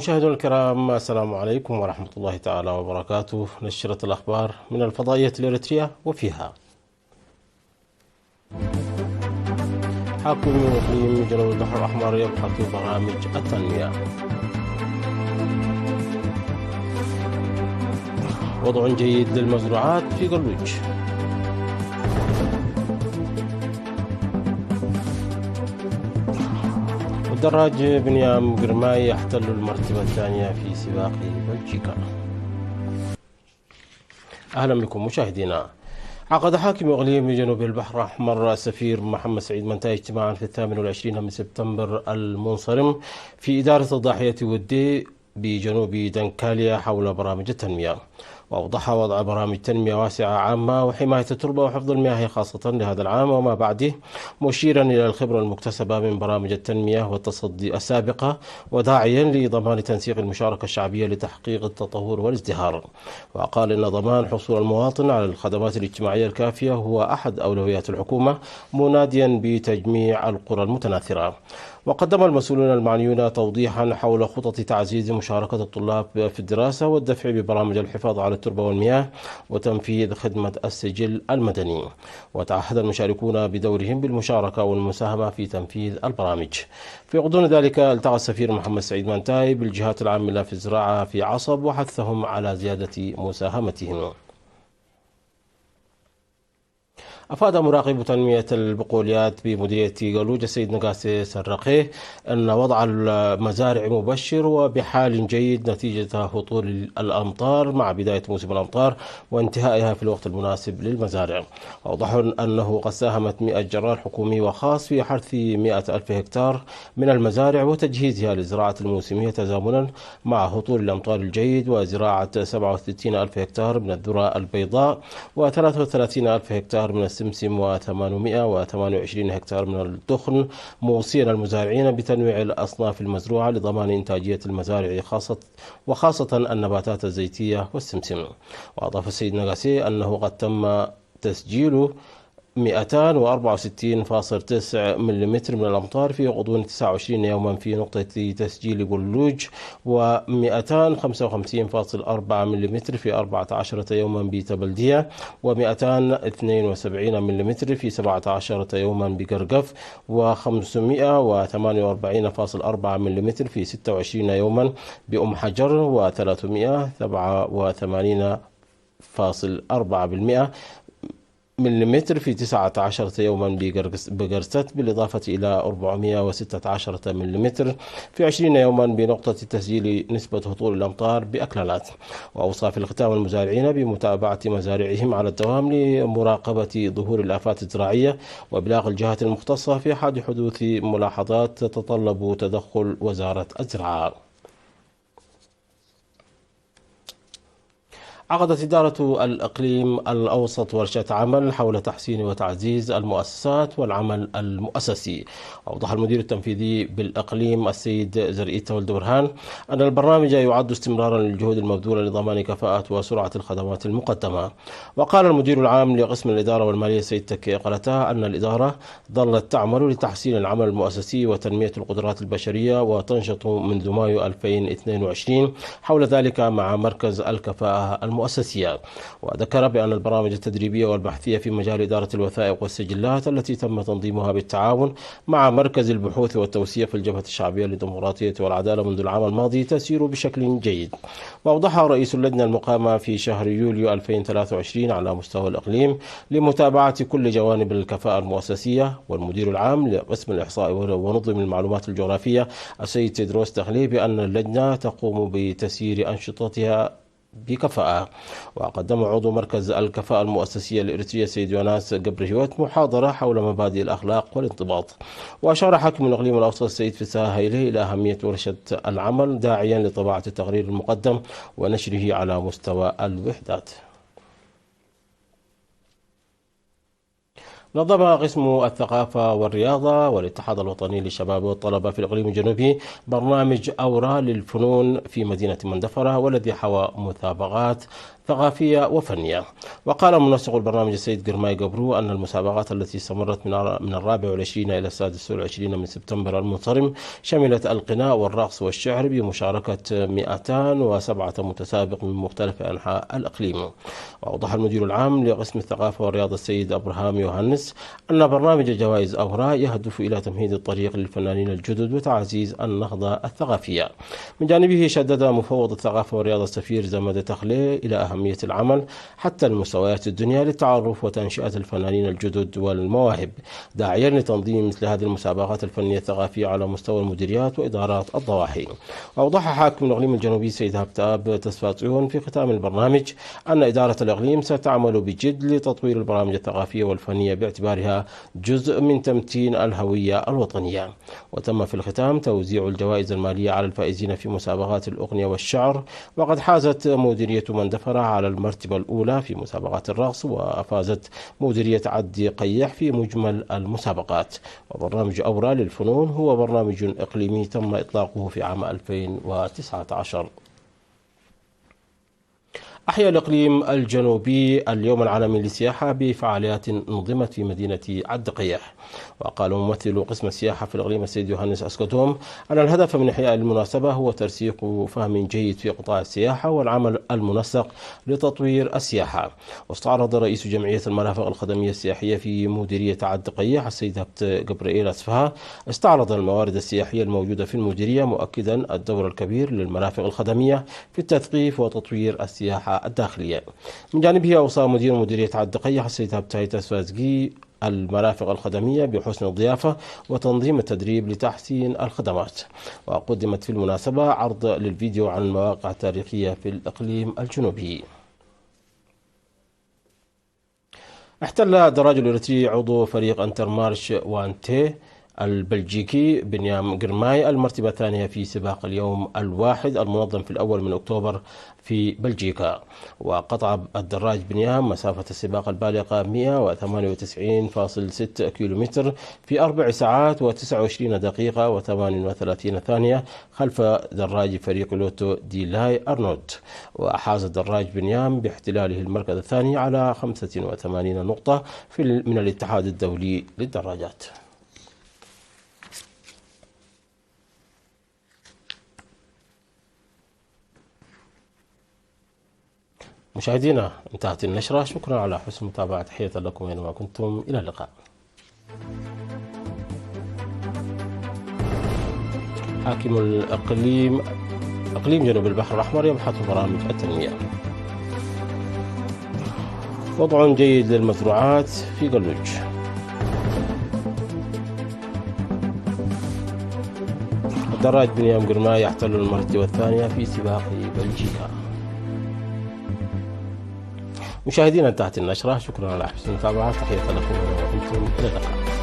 مشاهدينا الكرام، السلام عليكم ورحمة الله تعالى وبركاته. نشرة الأخبار من الفضائية الإريترية، وفيها: حاكم إقليم جنوب البحر الأحمر يبحث برامج التنمية. وضع جيد للمزروعات في قلوج. والدراج بنيام قرماي يحتل المرتبة الثانية في سباق بلجيكا. أهلا بكم مشاهدينا. عقد حاكم إقليم جنوب البحر الأحمر السفير محمد سعيد منتاي اجتماعا في 28 من سبتمبر المنصرم في إدارة الضاحية ودي بجنوب دنكاليا حول برامج التنمية، وأوضح وضع برامج تنمية واسعة عامة وحماية التربة وحفظ المياه خاصة لهذا العام وما بعده، مشيرا إلى الخبرة المكتسبة من برامج التنمية والتصدي السابقة، وداعيا لضمان تنسيق المشاركة الشعبية لتحقيق التطور والازدهار. وقال إن ضمان حصول المواطن على الخدمات الاجتماعية الكافية هو أحد أولويات الحكومة، مناديا بتجميع القرى المتناثرة. وقدم المسؤولون المعنيون توضيحا حول خطط تعزيز مشاركة الطلاب في الدراسة والدفع ببرامج الحفاظ على التربة والمياه وتنفيذ خدمة السجل المدني. وتعهد المشاركون بدورهم بالمشاركة والمساهمة في تنفيذ البرامج. في غضون ذلك التقى السفير محمد سعيد منتاي بالجهات العاملة في الزراعة في عصب وحثهم على زيادة مساهمتهم. أفاد مراقب تنمية البقوليات بمديرية قلوج السيد نقاسي سرقيه أن وضع المزارع مبشر وبحال جيد نتيجة هطول الأمطار مع بداية موسم الأمطار وانتهائها في الوقت المناسب للمزارع. أوضحوا أنه قد ساهمت 100 جرار حكومي وخاص في حرث 100 ألف هكتار من المزارع وتجهيزها للزراعة الموسمية تزامنا مع هطول الأمطار الجيد، وزراعة 67 ألف هكتار من الذرة البيضاء و33 ألف هكتار من السمسم و828 هكتار من الدخن، موصيا المزارعين بتنويع الأصناف المزروعة لضمان إنتاجية المزارع وخاصة النباتات الزيتية والسمسم. وأضاف السيد نقاسي أنه قد تم تسجيل 264.9 ملم من الأمطار في غضون 29 يوما في نقطة تسجيل قلوج، و255.4 ملم في 14 يوما بتبلدية، و272 ملم في 17 يوما بقرقف، و548.4 ملم في 26 يوما بأم حجر، و388.4% ملم في 19 يوما بقرست، بالإضافة إلى 416 ملم في 20 يوما بنقطة تسجيل نسبة هطول الأمطار بأكلالات. وأوصى في الختام المزارعين بمتابعة مزارعهم على الدوام لمراقبة ظهور الآفات الزراعية وإبلاغ الجهات المختصة في حال حدوث ملاحظات تتطلب تدخل وزارة الزراعة. عقدت إدارة الإقليم الأوسط ورشة عمل حول تحسين وتعزيز المؤسسات والعمل المؤسسي. أوضح المدير التنفيذي بالإقليم السيد زرئيت ولد برهان أن البرنامج يعد استمرارا للجهود المبذولة لضمان كفاءة وسرعة الخدمات المقدمة. وقال المدير العام لقسم الإدارة والمالية السيد تكي قلتا أن الإدارة ظلت تعمل لتحسين العمل المؤسسي وتنمية القدرات البشرية وتنشط منذ مايو 2022 حول ذلك مع مركز الكفاءة المؤسسية. وذكر بأن البرامج التدريبية والبحثية في مجال إدارة الوثائق والسجلات التي تم تنظيمها بالتعاون مع مركز البحوث والتوسيع في الجبهة الشعبية للديمقراطية والعدالة منذ العام الماضي تسير بشكل جيد. وأوضح رئيس اللجنة المقامة في شهر يوليو 2023 على مستوى الإقليم لمتابعة كل جوانب الكفاءة المؤسسية والمدير العام لقسم الإحصاء ونظم المعلومات الجغرافية السيد تدروس تخلي بأن اللجنة تقوم بتسيير أنشطتها بكفاءة. وقدم عضو مركز الكفاءة المؤسسية الإريترية سيد يوناس قبرهيوت محاضرة حول مبادئ الأخلاق والانضباط. وأشار حاكم الإقليم الأوسط السيد فساء هيلي إلى أهمية ورشة العمل داعيا لطباعة التقرير المقدم ونشره على مستوى الوحدات. نظم قسم الثقافة والرياضة والاتحاد الوطني للشباب والطلبة في الإقليم الجنوبي برنامج أورا للفنون في مدينة مندفرة، والذي حوى مسابقات ثقافية وفنية. وقال منسق البرنامج السيد قرماي قبرو أن المسابقات التي استمرت من 24 إلى 26 من سبتمبر المنصرم شملت الغناء والرقص والشعر بمشاركة 207 متسابق من مختلف أنحاء الإقليم. وأوضح المدير العام لقسم الثقافة والرياضة السيد أبراهام يوهانس أن برنامج جوائز أورا يهدف إلى تمهيد الطريق للفنانين الجدد وتعزيز النهضة الثقافية. من جانبه شدد مفوض الثقافة والرياضة السفير زمد تخلي إلى أهمية العمل حتى المستويات الدنيا للتعرف وتنشئة الفنانين الجدد والمواهب، داعيا لتنظيم مثل هذه المسابقات الفنية الثقافية على مستوى المديريات وإدارات الضواحي. وأوضح حاكم الإقليم الجنوبي سيد هبتاب تسفاتيون في ختام البرنامج أن إدارة الإقليم ستعمل بجد لتطوير البرامج الثقافية والفنية باعتبارها جزء من تمتين الهوية الوطنية. وتم في الختام توزيع الجوائز المالية على الفائزين في مسابقات الأغنية والشعر، وقد حازت مديرية مندفرة على المرتبة الأولى في مسابقات الرقص، وفازت مديرية عدي قيح في مجمل المسابقات. وبرنامج أورا للفنون هو برنامج إقليمي تم إطلاقه في عام 2019. أحيا الإقليم الجنوبي اليوم العالمي للسياحة بفعاليات نظمت في مدينة عد قيح. وقال ممثل قسم السياحة في الإقليم السيد يوهانس أسكوتوم أن الهدف من إحياء المناسبة هو ترسيخ فهم جيد في قطاع السياحة والعمل المنسق لتطوير السياحة. واستعرض رئيس جمعية المرافق الخدمية السياحية في مديرية عد قيح السيد هبت جبرائيل أسفها استعرض الموارد السياحية الموجودة في المديرية، مؤكدا الدور الكبير للمرافق الخدمية في التثقيف وتطوير السياحة الداخلية. من جانبه أوصى مدير مديرية عد قيح السيد هبتاي تسفازقي المرافق الخدمية بحسن الضيافة وتنظيم التدريب لتحسين الخدمات. وقدمت في المناسبة عرض للفيديو عن المواقع التاريخية في الإقليم الجنوبي. احتل دراج الإريتري عضو فريق انترمارش وانتي البلجيكي بنيام قرماي المرتبة الثانية في سباق اليوم الواحد المنظم في الأول من أكتوبر في بلجيكا. وقطع الدراج بنيام مسافة السباق البالغة 198.6 كيلومتر في 4 ساعات و29 دقيقة و38 ثانية خلف دراج فريق لوتو ديلاي أرنولد. وحاز الدراج بنيام باحتلاله المركز الثاني على 85 نقطة من الاتحاد الدولي للدراجات. مشاهدينا، انتهت النشرة. شكرا على حسن المتابعة. تحية لكم أينما كنتم. إلى اللقاء. حاكم الإقليم إقليم جنوب البحر الأحمر يبحث برامج التنمية. وضع جيد للمزروعات في قلوج. الدراج بنيام قرماي يحتل المرتبة الثانية في سباق بلجيكا. مشاهدينا، انتهت النشرة. شكرا على حسن المتابعة. تحية لكم وانتم إلى اللقاء.